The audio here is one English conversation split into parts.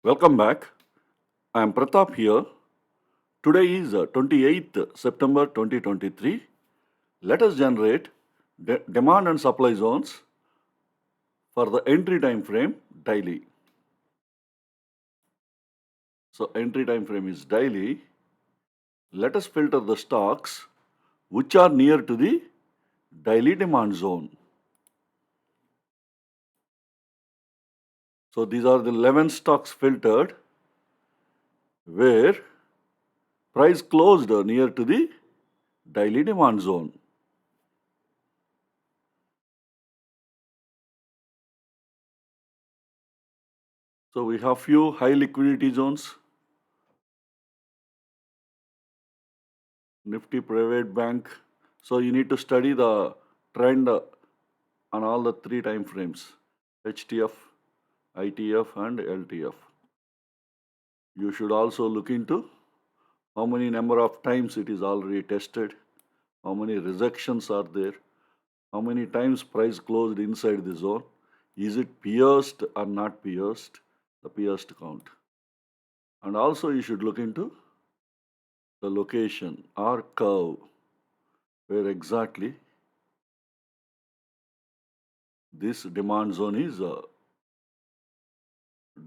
Welcome back. I am Pratap here. Today is 28th September 2023. Let us generate demand and supply zones for the entry time frame daily. So entry time frame is daily. Let us filter the stocks which are near to the daily demand zone. So these are the 11 stocks filtered where price closed near to the daily demand zone. So we have few high liquidity zones. Nifty Private Bank. So you need to study the trend on all the three time frames, HTF, ITF and LTF. You should also look into how many number of times it is already tested, how many rejections are there, how many times price closed inside the zone, is it pierced or not pierced, the pierced count. And also you should look into the location or curve where exactly this demand zone is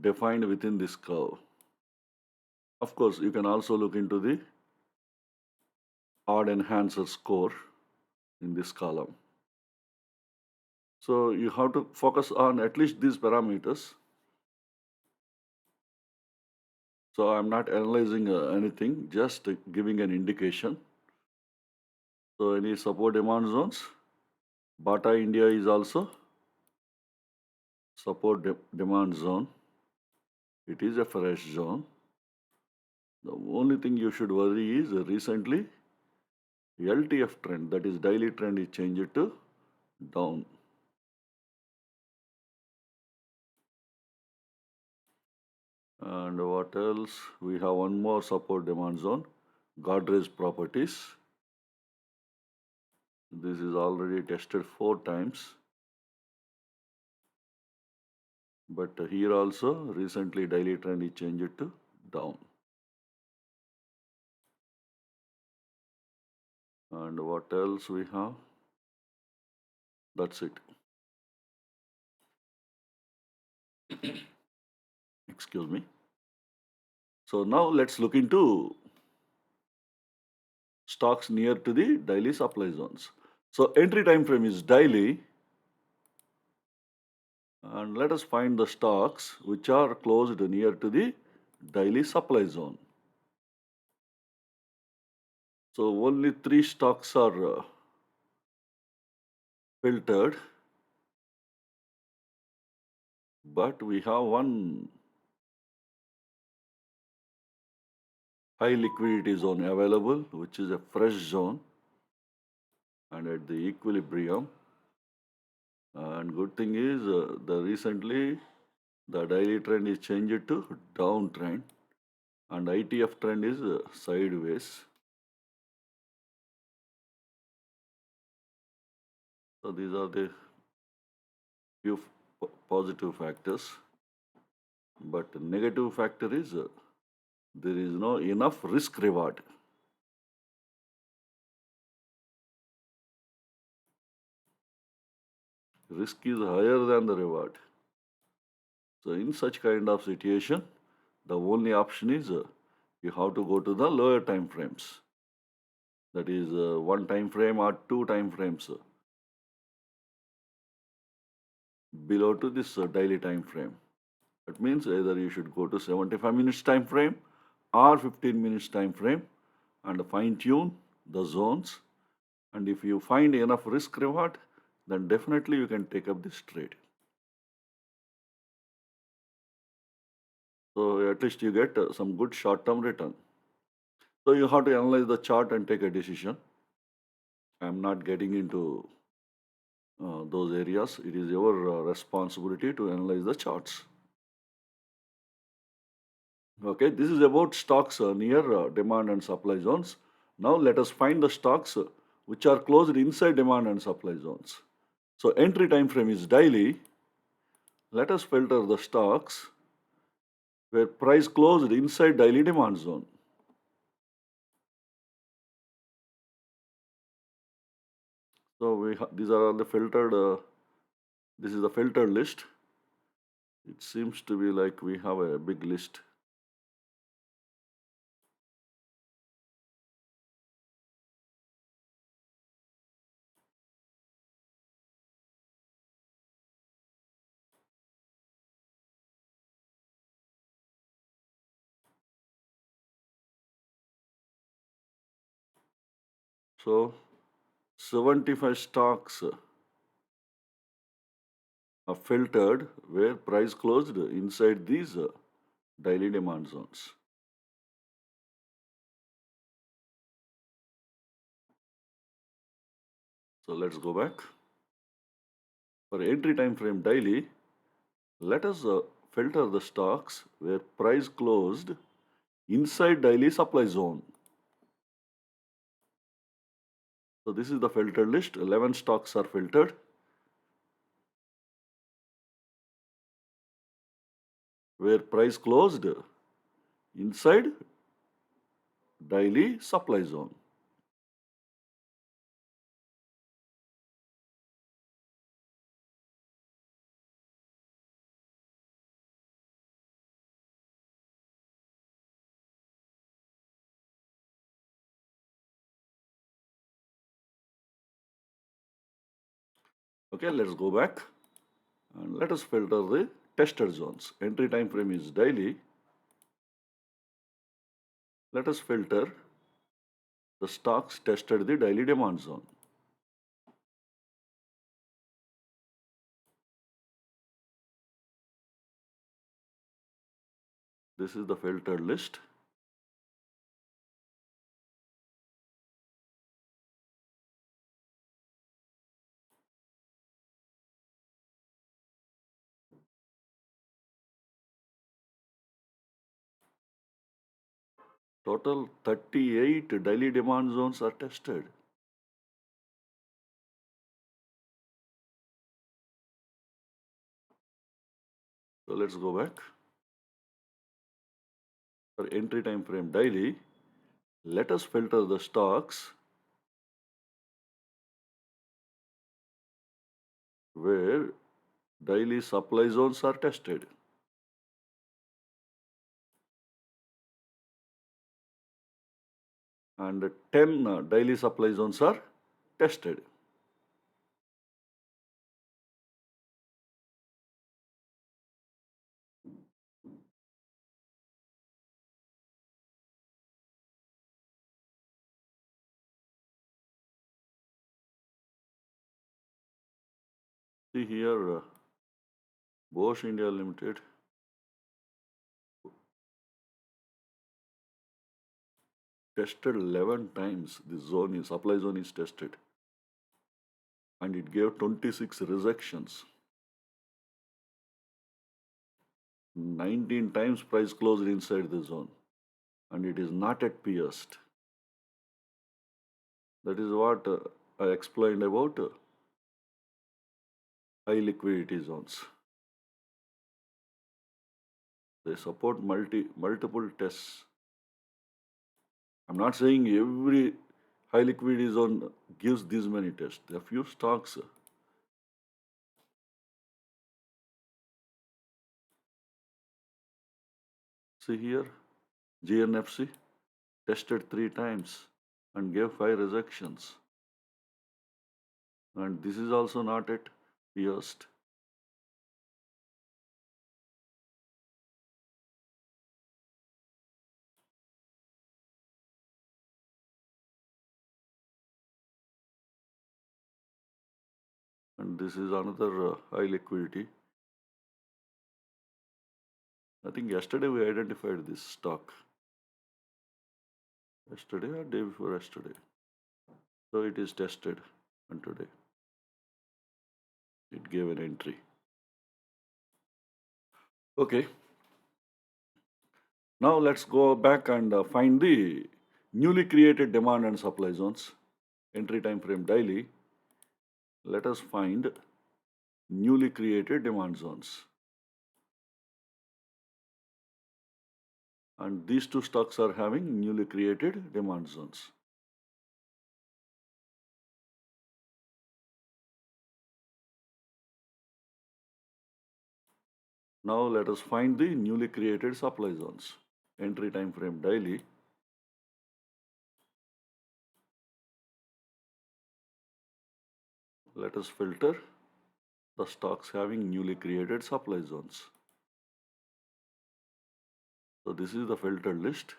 defined within this curve. Of course, you can also look into the odd enhancer score in this column. So you have to focus on at least these parameters. So I'm not analyzing anything, just giving an indication. So any support demand zones, Bata India is also support demand zone. It is a fresh zone. The only thing you should worry is recently LTF trend, that is daily trend, is changed to down. And what else? We have one more support demand zone, Godrej properties. This is already tested 4 times. But here also recently daily trend is changed to down. And what else we have? That's it. Excuse me. So now let's look into stocks near to the daily supply zones. So entry time frame is daily. And let us find the stocks which are closed near to the daily supply zone. So only 3 stocks are filtered, but we have one high liquidity zone available, which is a fresh zone and at the equilibrium. And good thing is the recently the daily trend is changed to downtrend and ITF trend is sideways. So these are the few positive factors. But the negative factor is there is no enough risk reward. Risk is higher than the reward. So in such kind of situation, the only option is you have to go to the lower time frames. That is one time frame or two time frames below to this daily time frame. That means either you should go to 75 minutes time frame or 15 minutes time frame and fine tune the zones. And if you find enough risk reward, then definitely you can take up this trade. So at least you get some good short-term return. So you have to analyze the chart and take a decision. I'm not getting into those areas. It is your responsibility to analyze the charts. Okay, this is about stocks near demand and supply zones. Now let us find the stocks which are closed inside demand and supply zones. So entry time frame is daily. Let us filter the stocks where price closed inside daily demand zone. So these are all the filtered. This is the filtered list. It seems to be like we have a big list. So 75 stocks are filtered where price closed inside these daily demand zones. So let's go back. For entry time frame daily, let us filter the stocks where price closed inside daily supply zone. So this is the filtered list. 11 stocks are filtered where price closed inside daily supply zone. Okay, let's go back and let us filter the tested zones. Entry time frame is daily. Let us filter the stocks tested the daily demand zone. This is the filtered list. Total 38 daily demand zones are tested. So let's go back. For entry time frame daily, let us filter the stocks where daily supply zones are tested. And 10 daily supply zones are tested. See here, Bosch India Limited tested 11 times. This zone is supply zone is tested, and it gave 26 rejections. 19 times price closed inside the zone, and it is not at pierced. That is what I explained about high liquidity zones. They support multiple tests. I'm not saying every high liquidity zone gives these many tests. There are few stocks. See here, GNFC tested 3 times and gave 5 rejections. And this is also not at pierced. And this is another high liquidity. I think yesterday we identified this stock. Yesterday or day before yesterday. So it is tested, and today it gave an entry. Okay, now let's go back and find the newly created demand and supply zones. Entry time frame daily. Let us find newly created demand zones. and these two stocks are having newly created demand zones. Now let us find the newly created supply zones. Entry time frame daily. Let us filter the stocks having newly created supply zones. So this is the filtered list.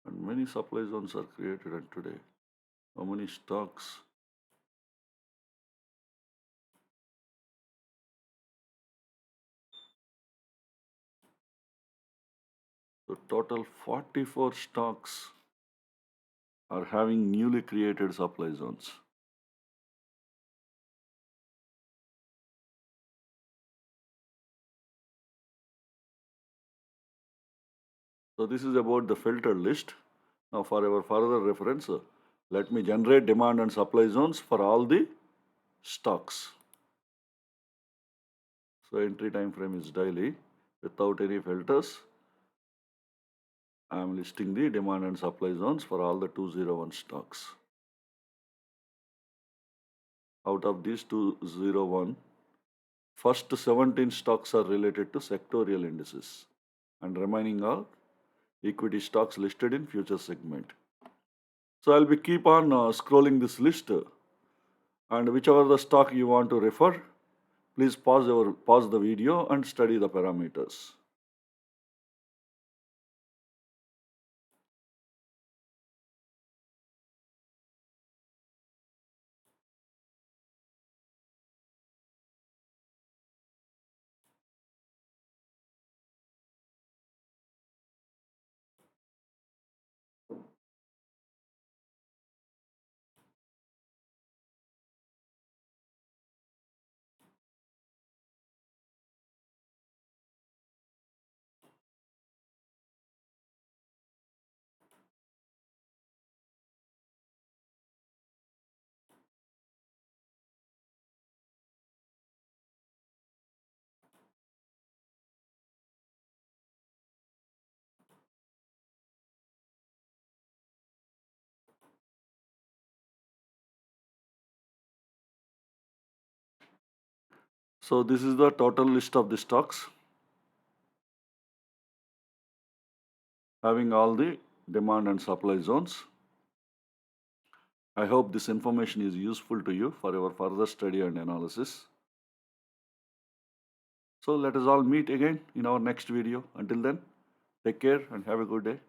And many supply zones are created and today. How many stocks? So total 44 stocks are having newly created supply zones. So this is about the filtered list. Now for our further reference, let me generate demand and supply zones for all the stocks. So entry time frame is daily without any filters. I am listing the demand and supply zones for all the 201 stocks. Out of these 201, first 17 stocks are related to sectorial indices and remaining are equity stocks listed in future segment. So I'll be keep on scrolling this list and whichever the stock you want to refer, please pause the video and study the parameters. So this is the total list of the stocks having all the demand and supply zones. I hope this information is useful to you for your further study and analysis. So let us all meet again in our next video. Until then, take care and have a good day.